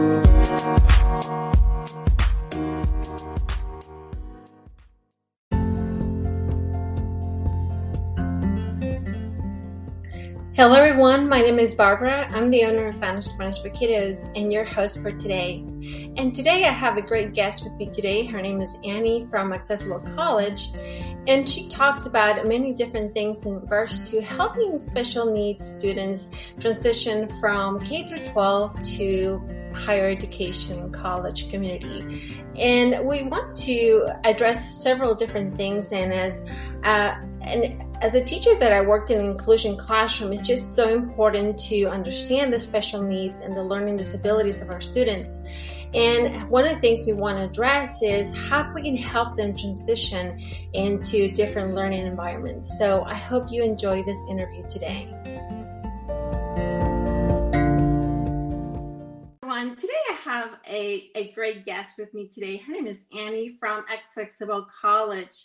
Hello everyone, my name is Barbara. I'm the owner of Spanish for Kiddos and your host for today. And today I have a great guest with me today. Her name is Annie from Accessible College, and she talks about many different things in regards to helping special needs students transition from K through 12 to higher education college community. And we want to address several different things, and as a teacher that I worked in an inclusion classroom, it's just so important to understand the special needs and the learning disabilities of our students. And one of the things we want to address is how we can help them transition into different learning environments. So I hope you enjoy this interview today. Today I have a great guest with me today. Her name is Annie from Accessible College.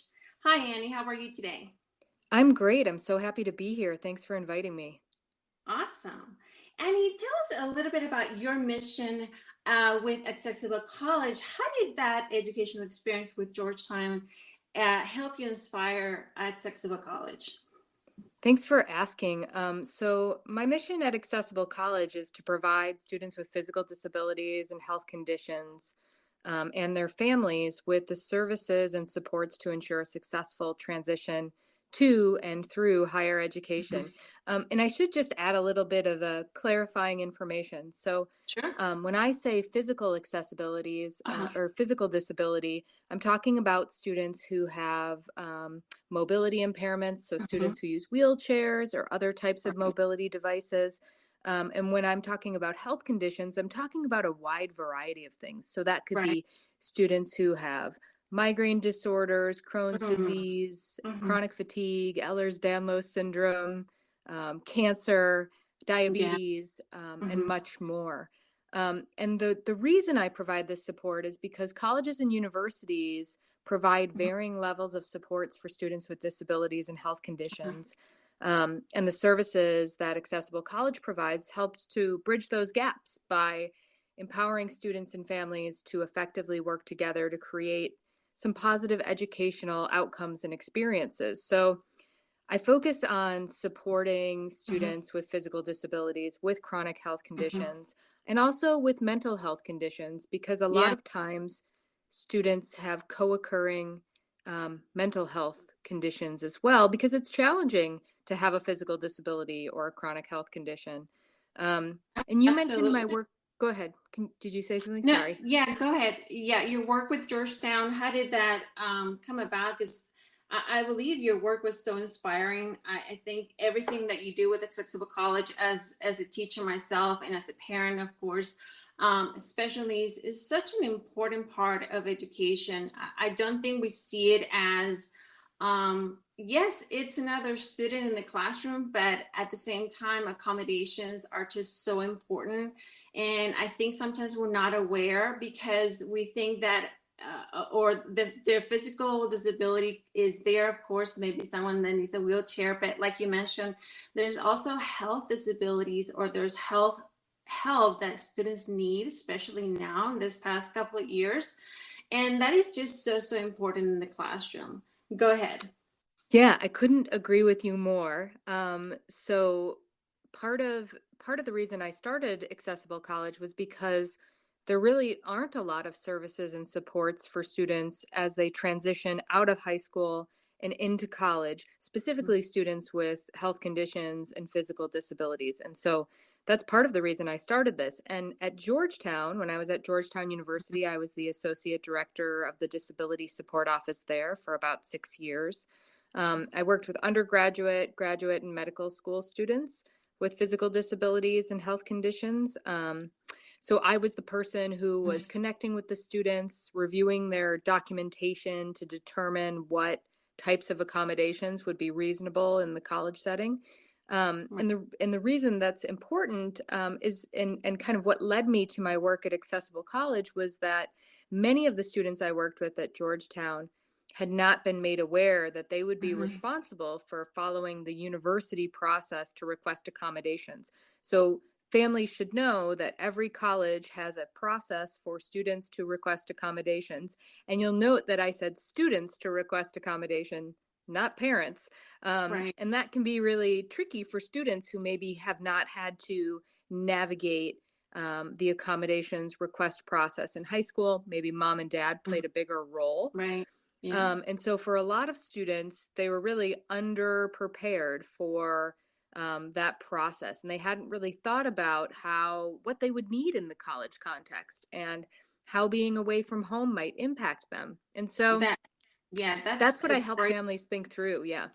Hi Annie, how are you today? I'm great. I'm so happy to be here. Thanks for inviting me. Awesome. Annie, tell us a little bit about your mission with Accessible College. How did that educational experience with Georgetown help you inspire Accessible College? Thanks for asking. So my mission at Accessible College is to provide students with physical disabilities and health conditions and their families with the services and supports to ensure a successful transition to and through higher education. And I should just add a little bit of a clarifying information. So Sure. when I say physical accessibilities or physical disability, I'm talking about students who have mobility impairments, so students who use wheelchairs or other types of mobility devices. And when I'm talking about health conditions, I'm talking about a wide variety of things. So that could be students who have migraine disorders, Crohn's disease, chronic fatigue, Ehlers-Danlos syndrome, cancer, diabetes, and much more. And the reason I provide this support is because colleges and universities provide varying levels of supports for students with disabilities and health conditions. And the services that Accessible College provides helps to bridge those gaps by empowering students and families to effectively work together to create some positive educational outcomes and experiences. So I focus on supporting students with physical disabilities, with chronic health conditions, and also with mental health conditions, because a lot of times students have co-occurring mental health conditions as well, because it's challenging to have a physical disability or a chronic health condition. And you mentioned my work. Go ahead. Did you say something? No, Sorry. Yeah, go ahead. Yeah, your work with Georgetown, how did that come about? Because I believe your work was so inspiring. I think everything that you do with Accessible College, as a teacher myself and as a parent, of course, special needs is such an important part of education. I don't think we see it as, yes, it's another student in the classroom, but at the same time, accommodations are just so important. And I think sometimes we're not aware because we think that their physical disability is there. Of course, maybe someone that needs a wheelchair, but like you mentioned, there's also health disabilities, or there's health help that students need, especially now in this past couple of years. And that is just so important in the classroom. Go ahead. Yeah, I couldn't agree with you more. So part of the reason I started Accessible College was because there really aren't a lot of services and supports for students as they transition out of high school and into college, specifically students with health conditions and physical disabilities. And so that's part of the reason I started this. And at Georgetown, when I was at Georgetown University, I was the associate director of the disability support office there for about 6 years. I worked with undergraduate, graduate, and medical school students with physical disabilities and health conditions. So I was the person who was connecting with the students, reviewing their documentation to determine what types of accommodations would be reasonable in the college setting. And the reason that's important is and kind of what led me to my work at Accessible College was that many of the students I worked with at Georgetown had not been made aware that they would be responsible for following the university process to request accommodations. So families should know that every college has a process for students to request accommodations. And you'll note that I said students to request accommodation, not parents. Right. And that can be really tricky for students who maybe have not had to navigate the accommodations request process in high school. Maybe mom and dad Mhm. played a bigger role. Right. Yeah. And so for a lot of students, they were really underprepared for that process. And they hadn't really thought about what they would need in the college context and how being away from home might impact them. And so That, yeah, that's that's what a I help great, families think through. Yeah.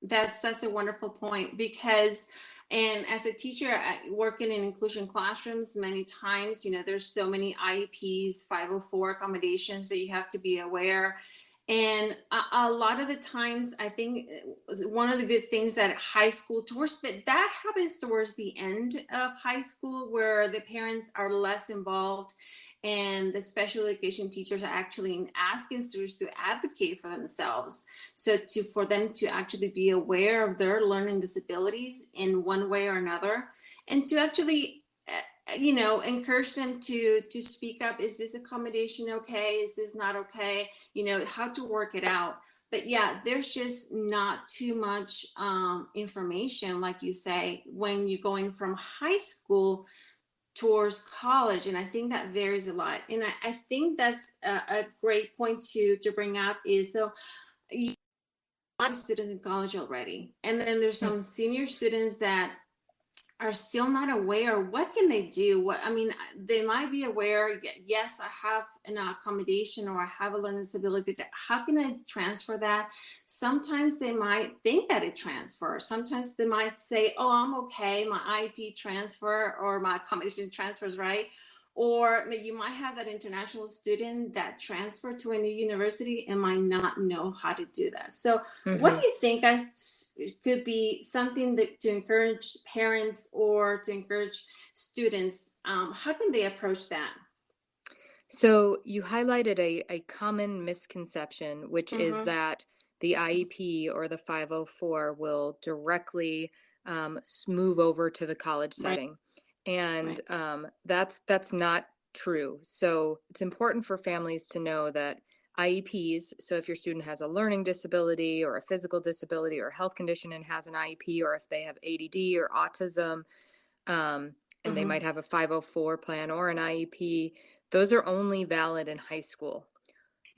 that's a wonderful point because, and as a teacher working in inclusion classrooms, many times, there's so many IEPs, 504 accommodations that you have to be aware. And a lot of the times, I think one of the good things that high school towards, but that happens towards the end of high school where the parents are less involved and the special education teachers are actually asking students to advocate for themselves. So for them to actually be aware of their learning disabilities in one way or another, and to actually encourage them to speak up. Is this accommodation okay? Is this not okay? How to work it out. But yeah, there's just not too much information, like you say, when you're going from high school towards college, and I think that varies a lot. And I think that's a great point to bring up is, so you a lot of students in college already, and then there's Mm. some senior students that are still not aware. What can they do? They might be aware, yes, I have an accommodation or I have a learning disability, but how can I transfer that? Sometimes they might think that it transfers. Sometimes they might say, oh, I'm okay, my IP transfer or my accommodation transfers, right? Or you might have that international student that transferred to a new university and might not know how to do that. So what Hmm. do you think could be something that to encourage parents or to encourage students? How can they approach that? So you highlighted a common misconception, which is Mm-hmm. that the IEP or the 504 will directly move over to the college Right. setting, and Right. that's not true. So it's important for families to know that IEPs. So if your student has a learning disability or a physical disability or a health condition and has an IEP, or if they have ADD or autism, um, and they Mm-hmm. might have a 504 plan or an IEP, those are only valid in high school.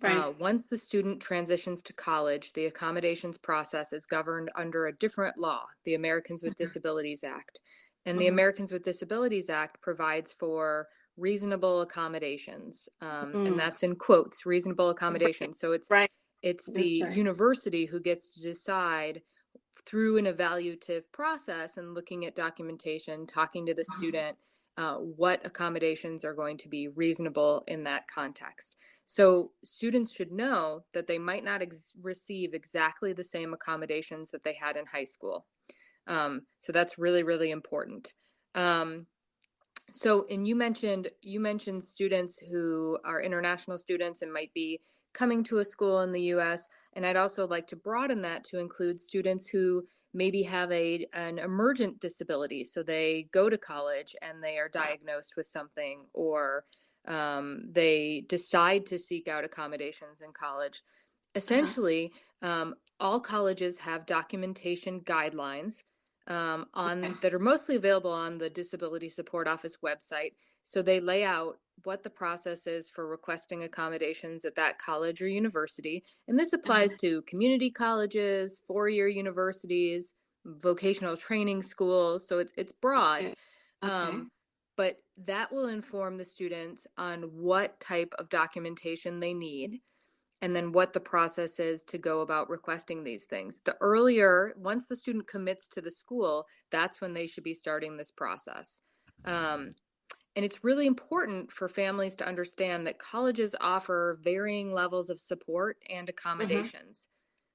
Right. Once the student transitions to college, the accommodations process is governed under a different law, the Americans with Disabilities Act. And the Mm-hmm. Americans with Disabilities Act provides for reasonable accommodations, and Mm. that's in quotes, reasonable Right. accommodations. So Right. it's That's the right. university who gets to decide through an evaluative process and looking at documentation, talking to the student, what accommodations are going to be reasonable in that context. So students should know that they might not receive exactly the same accommodations that they had in high school. So that's really, really important. Um, and you mentioned students who are international students and might be coming to a school in the US, and I'd also like to broaden that to include students who maybe have an emergent disability. So they go to college and they are diagnosed with something, or they decide to seek out accommodations in college. Uh-huh. Essentially, all colleges have documentation guidelines Okay. on that are mostly available on the Disability Support Office website. So they lay out what the process is for requesting accommodations at that college or university. And this applies Uh-huh. to community colleges, four-year universities, vocational training schools. So it's broad. Okay. Okay. Um, but that will inform the students on what type of documentation they need and then what the process is to go about requesting these things. The earlier, once the student commits to the school, that's when they should be starting this process. Um, and it's really important for families to understand that colleges offer varying levels of support and Mm-hmm. accommodations.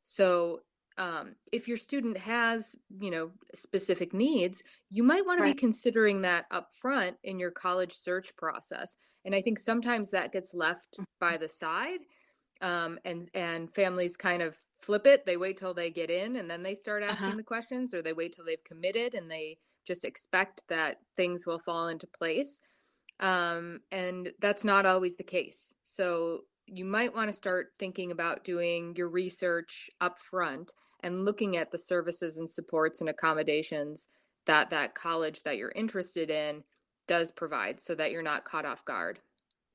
So if your student has, specific needs, you might want to be Right. considering that up front in your college search process. And I think sometimes that gets left by the side, And families kind of flip it. They wait till they get in and then they start Uh-huh. asking the questions, or they wait till they've committed and they just expect that things will fall into place. And that's not always the case. So you might want to start thinking about doing your research up front and looking at the services and supports and accommodations that that college that you're interested in does provide, so that you're not caught off guard.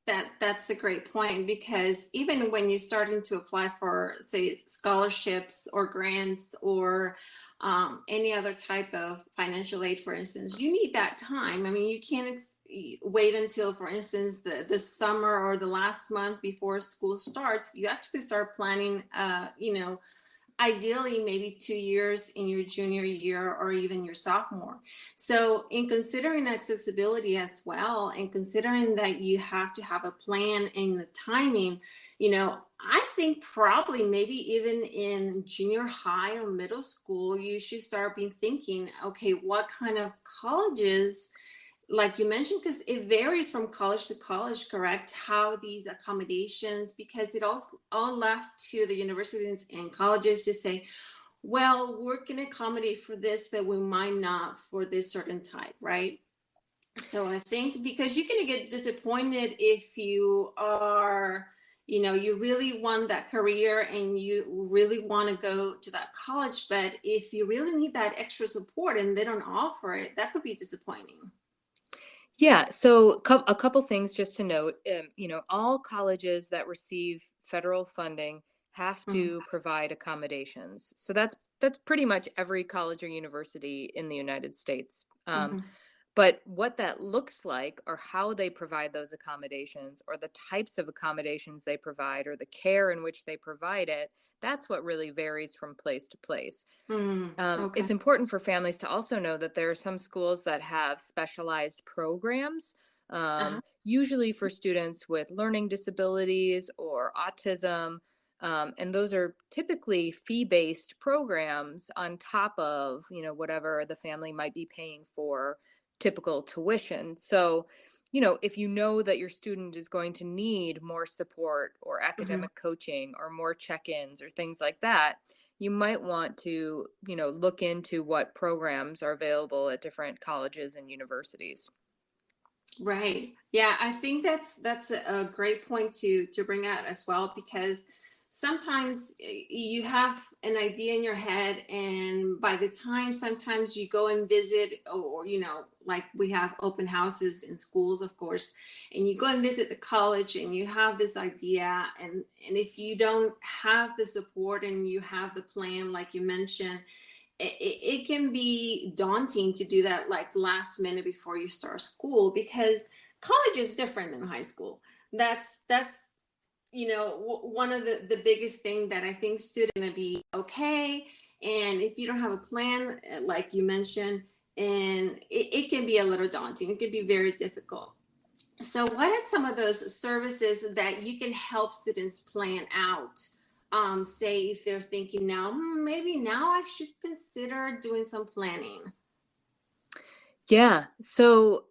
That's a great point, because even when you're starting to apply for, say, scholarships or grants or any other type of financial aid, for instance, you need that time. I mean, you can't wait until, for instance, the summer or the last month before school starts. You actually start planning, ideally maybe 2 years in your junior year or even your sophomore. So in considering accessibility as well, and considering that you have to have a plan and the timing, I think probably maybe even in junior high or middle school, you should start being thinking, okay, what kind of colleges, like you mentioned, because it varies from college to college, correct? How these accommodations, because it all left to the universities and colleges to say, well, we're going to accommodate for this, but we might not for this certain type, right? So I think, because you're going to get disappointed if you are, you really want that career and you really want to go to that college, but if you really need that extra support and they don't offer it, that could be disappointing. Yeah, so a couple things just to note. All colleges that receive federal funding have Mm-hmm. to provide accommodations. So that's pretty much every college or university in the United States. Mm-hmm. But what that looks like, or how they provide those accommodations, or the types of accommodations they provide, or the care in which they provide it, that's what really varies from place to place. Mm, okay. It's important for families to also know that there are some schools that have specialized programs, Uh-huh. usually for students with learning disabilities or autism. And those are typically fee-based programs on top of, whatever the family might be paying for typical tuition. So, if you know that your student is going to need more support or Hmm. academic coaching or more check-ins or things like that, you might want to, look into what programs are available at different colleges and universities. Right. Yeah, I think that's a great point to bring out as well, because sometimes you have an idea in your head, and by the time sometimes you go and visit, or like we have open houses in schools, of course, and you go and visit the college and you have this idea, and if you don't have the support and you have the plan like you mentioned, it can be daunting to do that, like last minute before you start school, because college is different than high school. That's one of the biggest thing that I think students are going to be okay. And if you don't have a plan, like you mentioned, and it can be a little daunting, it can be very difficult. So, what are some of those services that you can help students plan out? Say if they're thinking now, maybe now I should consider doing some planning. Yeah. So,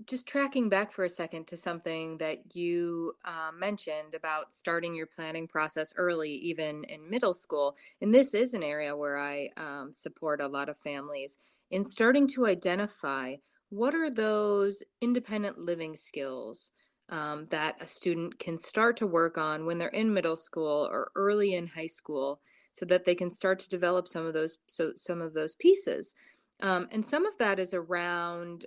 just tracking back for a second to something that you mentioned about starting your planning process early, even in middle school. And this is an area where I support a lot of families in starting to identify what are those independent living skills that a student can start to work on when they're in middle school or early in high school, so that they can start to develop some of those pieces. And some of that is around,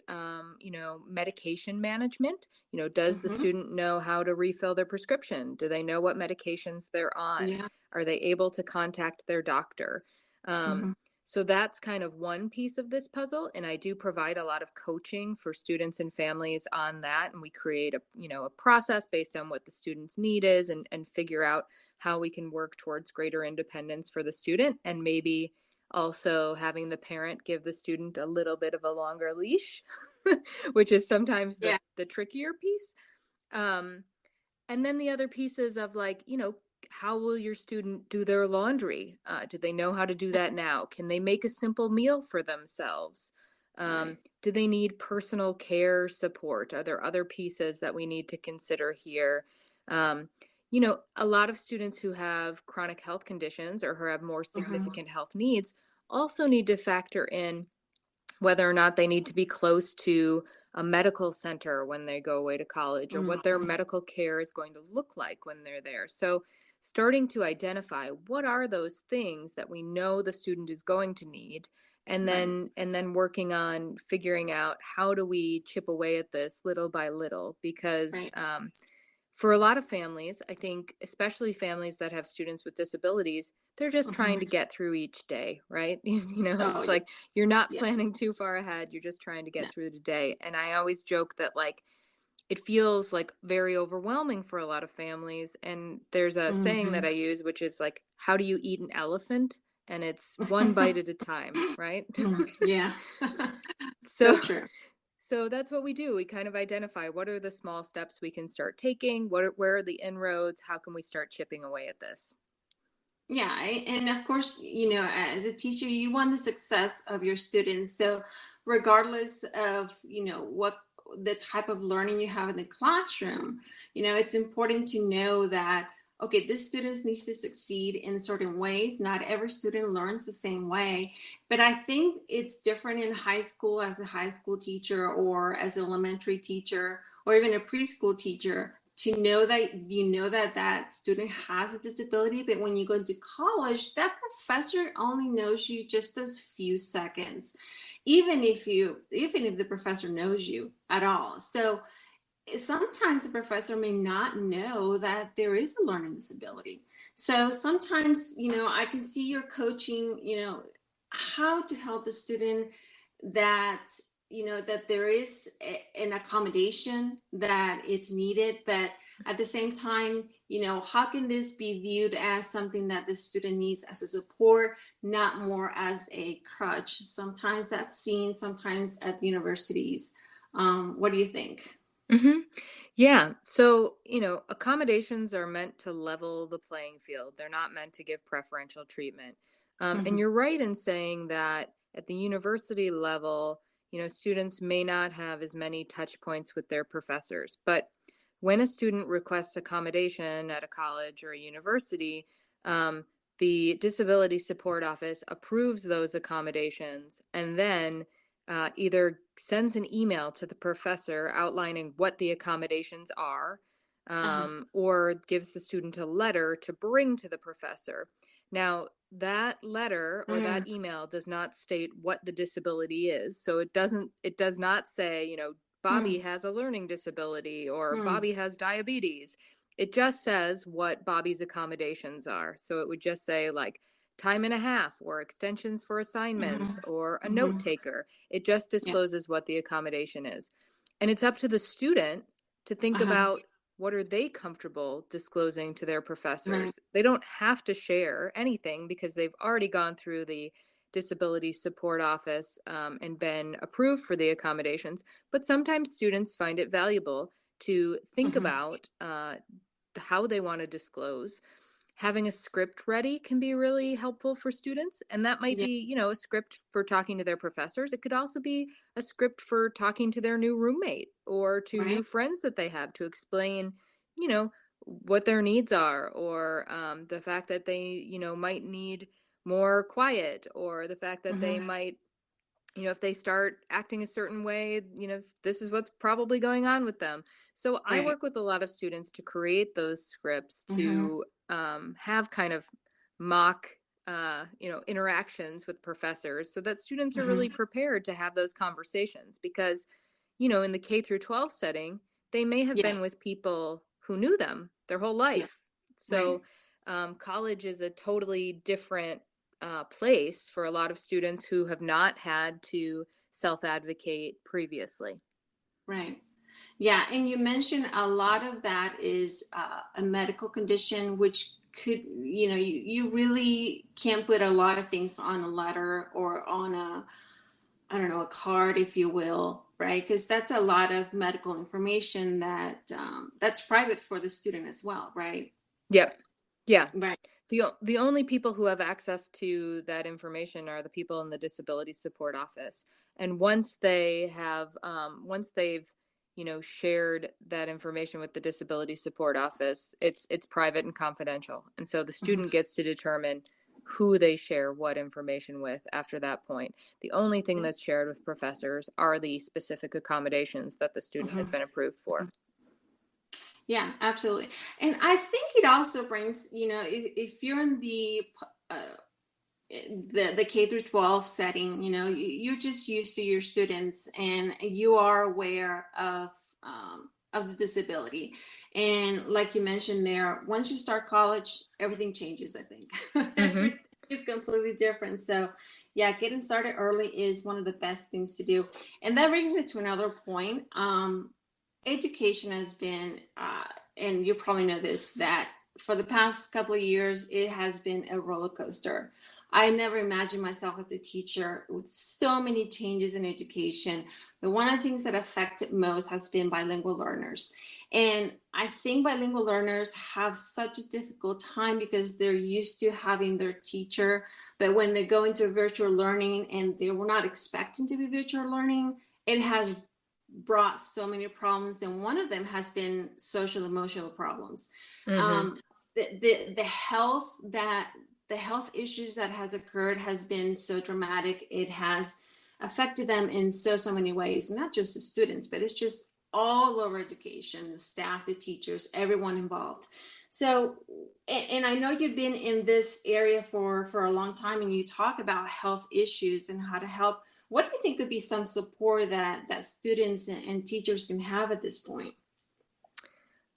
medication management. Does the Hmm. student know how to refill their prescription? Do they know what medications they're on? Yeah. Are they able to contact their doctor? Um, Hmm. so that's kind of one piece of this puzzle. And I do provide a lot of coaching for students and families on that. And we create a process based on what the student's need is, and figure out how we can work towards greater independence for the student, and maybe also having the parent give the student a little bit of a longer leash, which is sometimes Yeah. the trickier piece. Um, and then the other pieces of, like, how will your student do their laundry? Do they know how to do that now? Can they make a simple meal for themselves? Right. Do they need personal care support? Are there other pieces that we need to consider here? Um, A lot of students who have chronic health conditions or who have more Hmm. significant health needs also need to factor in whether or not they need to be close to a medical center when they go away to college, or what their Hmm. medical care is going to look like when they're there. So, starting to identify what are those things that we know the student is going to need, and Right. then working on figuring out how do we chip away at this little by little, because Right. for a lot of families, I think, especially families that have students with disabilities, they're just trying to Hmm. get through each day, right? Oh It's yeah. like you're not Yeah. planning too far ahead. You're just trying to Yeah. get through the day. And I always joke that, like, it feels like very overwhelming for a lot of families. And there's a saying that Hmm. I use, which is like, how do you eat an elephant? And it's one bite at a time, right? Yeah. So So true. so that's what we do. We kind of identify what are the small steps we can start taking, where are the inroads, how can we start chipping away at this? Yeah, and of course, as a teacher, you want the success of your students. So, regardless of, what the type of learning you have in the classroom, it's important to know that, okay, this student needs to succeed in certain ways. Not every student learns the same way, but I think it's different in high school as a high school teacher or as an elementary teacher or even a preschool teacher to know that that student has a disability. But when you go to college, that professor only knows you just those few seconds, even if the professor knows you at all. So sometimes the professor may not know that there is a learning disability. So sometimes, I can see your coaching, how to help the student that, that there is an accommodation that it's needed, but at the same time, how can this be viewed as something that the student needs as a support, not more as a crutch? Sometimes that's seen, sometimes at the universities. What do you think? Hmm. Yeah. So, accommodations are meant to level the playing field. They're not meant to give preferential treatment. And Mhm. you're right in saying that at the university level, students may not have as many touch points with their professors. But when a student requests accommodation at a college or a university, um, the Disability Support Office approves those accommodations and then either sends an email to the professor outlining what the accommodations are, Uh-huh. or gives the student a letter to bring to the professor. Now, that letter or Mm, that email does not state what the disability is. So it does not say, Bobby mm, has a learning disability or mm, Bobby has diabetes. It just says what Bobby's accommodations are. So it would just say, like, time and a half or extensions for assignments mhm, or a note mhm. taker. It just Yeah. discloses what the accommodation is. And it's up to the student to think Uh-huh. about what are they comfortable disclosing to their Right. professors. They don't have to share anything because they've already gone through the Disability Support Office, and been approved for the accommodations. But sometimes students find it valuable to think Mhm. about how they want to disclose. Having a script ready can be really helpful for students, and that might Yeah. be, a script for talking to their professors. It could also be a script for talking to their new roommate or to new Right. friends that they have, to explain, you know what their needs are, or the fact that they, might need more quiet, or the fact that they Mhm. might, if they start acting a certain way, this is what's probably going on with them. So I Right. work with a lot of students to create those scripts, Mhm. to have kind of mock, interactions with professors, so that students are really Mhm. prepared to have those conversations. Because, in the K through 12 setting, they may have Yeah. been with people who knew them their whole Yeah. life. Right. So college is a totally different place for a lot of students who have not had to self advocate previously. Right. Yeah. And you mentioned a lot of that is a medical condition, which could, you really can't put a lot of things on a letter or on a, I don't know, a card, if you will, right? Because that's a lot of medical information that's private for the student as well, right? Yep. Yeah. Right. The only people who have access to that information are the people in the Disability Support Office. And once they've shared that information with the disability support office, it's private and confidential. And so the student gets to determine who they share what information with after that point. The only thing that's shared with professors are the specific accommodations that the student has been approved for. Yeah, absolutely. And I think it also brings, if you're in uh, the K through 12 setting, you're just used to your students and you are aware of the disability. And like you mentioned there, once you start college, everything changes, I think. Mm-hmm. Everything is completely different. So yeah, getting started early is one of the best things to do. And that brings me to another point. Education has been, and you probably know this, that for the past couple of years, it has been a roller coaster. I never imagined myself as a teacher with so many changes in education. But one of the things that affected most has been bilingual learners. And I think bilingual learners have such a difficult time because they're used to having their teacher. But when they go into virtual learning and they were not expecting to be virtual learning, it has brought so many problems, and one of them has been social emotional problems. Mm-hmm. um, the health that the health issues that has occurred has been so dramatic. It has affected them in so many ways, not just the students, but it's just all over education, the staff, the teachers, everyone involved. So and I know you've been in this area for a long time, and you talk about health issues and how to help. What do you think could be some support that students and teachers can have at this point?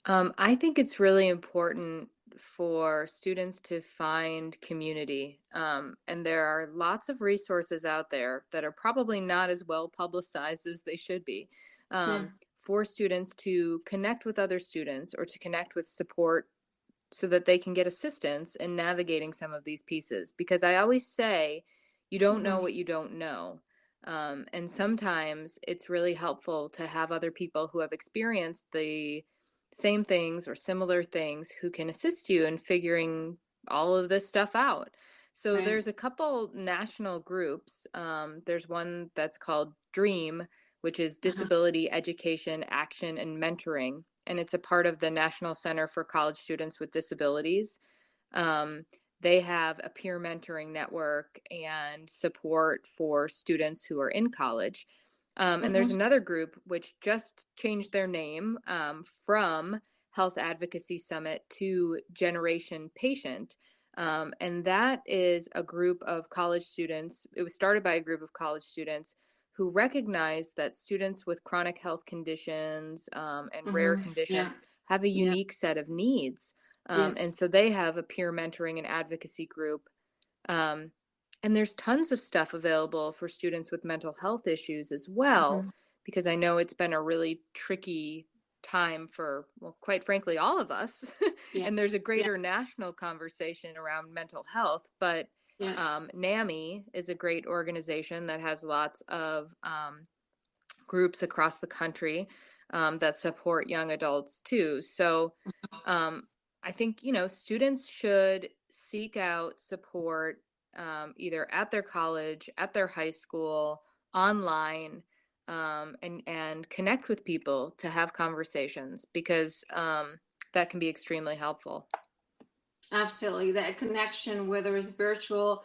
I think it's really important for students to find community. And there are lots of resources out there that are probably not as well publicized as they should be, Yeah. for students to connect with other students or to connect with support so that they can get assistance in navigating some of these pieces. Because I always say, you don't know Hmm. what you don't know. And sometimes it's really helpful to have other people who have experienced the same things or similar things who can assist you in figuring all of this stuff out. So Right. there's a couple national groups. There's one that's called DREAM, which is Uh-huh. Disability Education, Action, and Mentoring. And it's a part of the National Center for College Students with Disabilities. Um, they have a peer mentoring network and support for students who are in college. And there's Hmm. another group which just changed their name, from Health Advocacy Summit to Generation Patient. And that is a group of college students. It was started by a group of college students who recognize that students with chronic health conditions, and rare Hmm. Yeah. conditions have a Yeah. unique set of needs. And Yes. so they have a peer mentoring and advocacy group. Um, and there's tons of stuff available for students with mental health issues as well, Hmm. because I know it's been a really tricky time for, well, quite frankly, all of us. Yeah. And there's a Yeah. greater national conversation around mental health. But Yes. NAMI is a great organization that has lots of groups across the country, that support young adults too. So um, I think, students should seek out support, either at their college, at their high school, online, and connect with people to have conversations, because that can be extremely helpful. Absolutely. That connection, whether it's virtual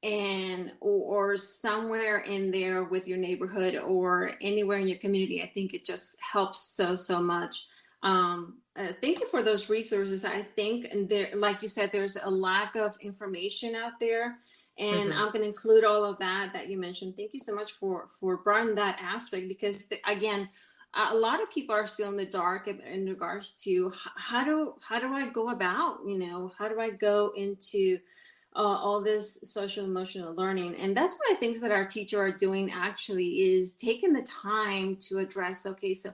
and or somewhere in there with your neighborhood or anywhere in your community, I think it just helps so much. Thank you for those resources. I think, and there, like you said, there's a lack of information out there, and Hmm. I'm going to include all of that you mentioned. Thank you so much for broadening that aspect, because again, a lot of people are still in the dark in regards to how do I go about, how do I go into all this social emotional learning. And that's one of the things that our teacher are doing actually, is taking the time to address, okay, so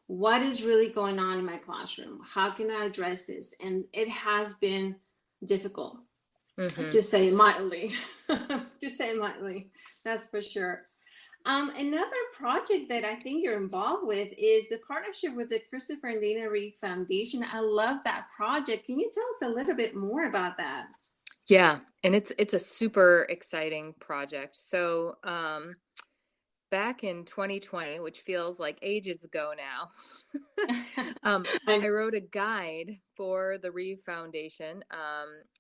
what is really going on in my classroom, how can I address this? And it has been difficult, Hmm. to say mildly. To say mildly, that's for sure. Another project that I think you're involved with is the partnership with the Christopher and Dana Reeve Foundation. I love that project. Can you tell us a little bit more about that? Yeah, and it's a super exciting project. So back in 2020, which feels like ages ago now, I And wrote a guide for the Reeve Foundation.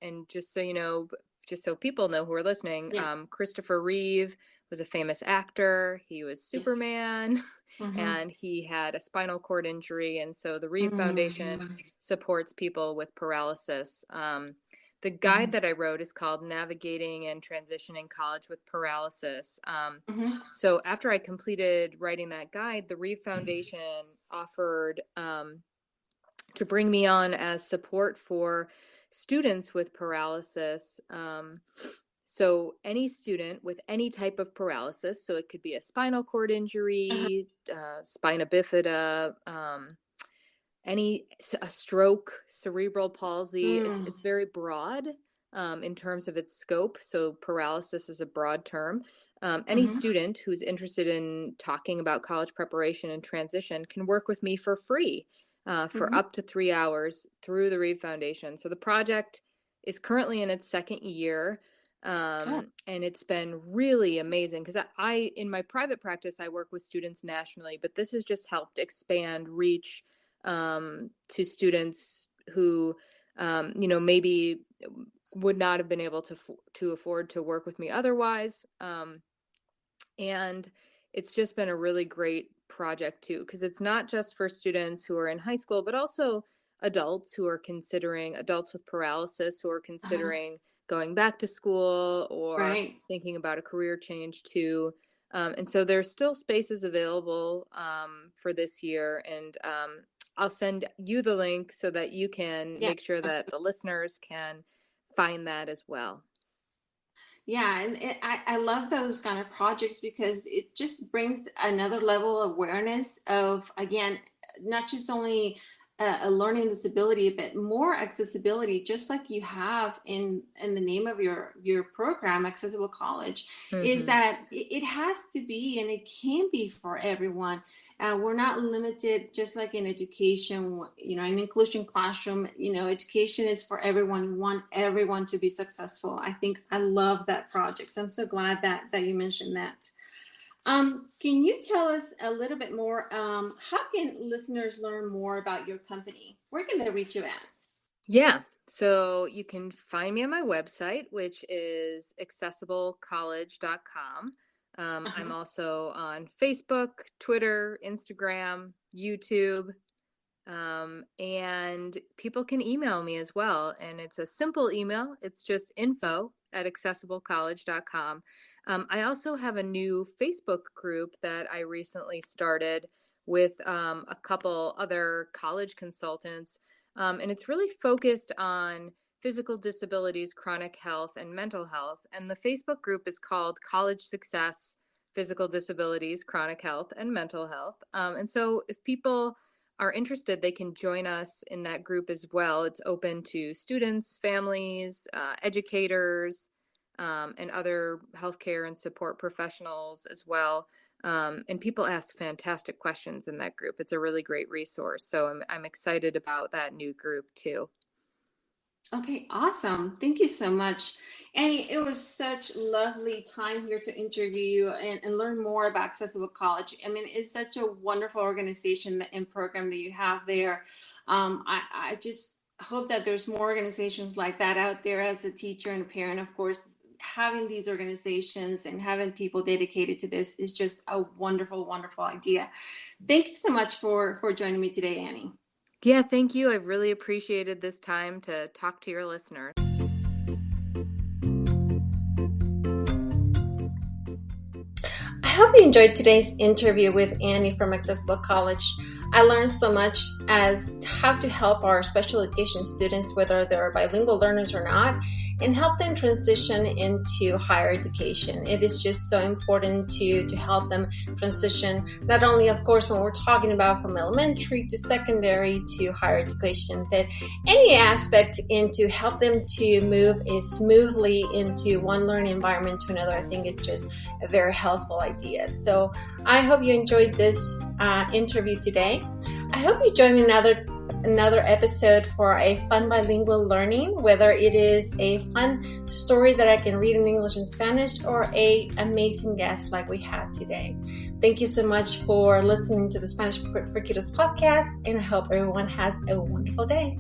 And just so you know, just so people know who are listening, yes, Christopher Reeve was a famous actor. He was yes. Superman, Mm-hmm. and he had a spinal cord injury. And so the Reeve Foundation Mm-hmm. supports people with paralysis. The Mm-hmm. guide that I wrote is called Navigating and Transitioning College with Paralysis. Mm-hmm. So after I completed writing that guide, the Reeve Foundation offered to bring me on as support for students with paralysis. So any student with any type of paralysis, so it could be a spinal cord Uh-huh. injury, spina bifida, a stroke, cerebral palsy. Mm. It's very broad in terms of its scope. So paralysis is a broad term. Any Mm-hmm. student who's interested in talking about college preparation and transition can work with me for free for Mm-hmm. up to 3 hours through the Reeve Foundation. So the project is currently in its second year. Good. And it's been really amazing because in my private practice, I work with students nationally, but this has just helped expand reach to students who, maybe would not have been able to afford to work with me otherwise. And it's just been a really great project too, because it's not just for students who are in high school, but also adults with paralysis who are Uh-huh. considering going back to school or Right. thinking about a career change too. And so there's still spaces available for this year. And I'll send you the link so that you can Yeah. make sure that the listeners can find that as well. Yeah, and I love those kind of projects because it just brings another level of awareness of, again, not just only a learning disability, but more accessibility, just like you have in the name of your program, Accessible College, is Hmm. that it has to be and it can be for everyone. We're not limited, just like in education, in inclusion classroom, education is for everyone. We want everyone to be successful. I think I love that project. So I'm so glad that you mentioned that. Can you tell us a little bit more? How can listeners learn more about your company? Where can they reach you at? Yeah. So you can find me on my website, which is accessiblecollege.com. I'm Uh-huh. also on Facebook, Twitter, Instagram, YouTube, and people can email me as well. And it's a simple email. It's just info@accessiblecollege.com. I also have a new Facebook group that I recently started with a couple other college consultants. And it's really focused on physical disabilities, chronic health, and mental health. And the Facebook group is called College Success, Physical Disabilities, Chronic Health, and Mental Health. And so if people are interested, they can join us in that group as well. It's open to students, families, educators, and other healthcare and support professionals as well. And people ask fantastic questions in that group. It's a really great resource. So I'm excited about that new group too. Okay, awesome. Thank you so much. Annie, it was such lovely time here to interview you and learn more about Accessible College. I mean, it's such a wonderful organization and program that you have there. I just hope that there's more organizations like that out there. As a teacher and a parent, of course, having these organizations and having people dedicated to this is just a wonderful, wonderful idea. Thank you so much for joining me today, Annie. Yeah, thank you. I've really appreciated this time to talk to your listeners. I hope you enjoyed today's interview with Annie from Accessible College. I learned so much as how to help our special education students, whether they're bilingual learners or not, and help them transition into higher education. It is just so important to help them transition, not only, of course, when we're talking about from elementary to secondary to higher education, but any aspect into help them to move it smoothly into one learning environment to another. I think is just a very helpful idea. So I hope you enjoyed this interview today. I hope you join me another episode for a fun bilingual learning, whether it is a fun story that I can read in English and Spanish or a amazing guest like we had today. Thank you so much for listening to the Spanish for Kiddos podcast, and I hope everyone has a wonderful day.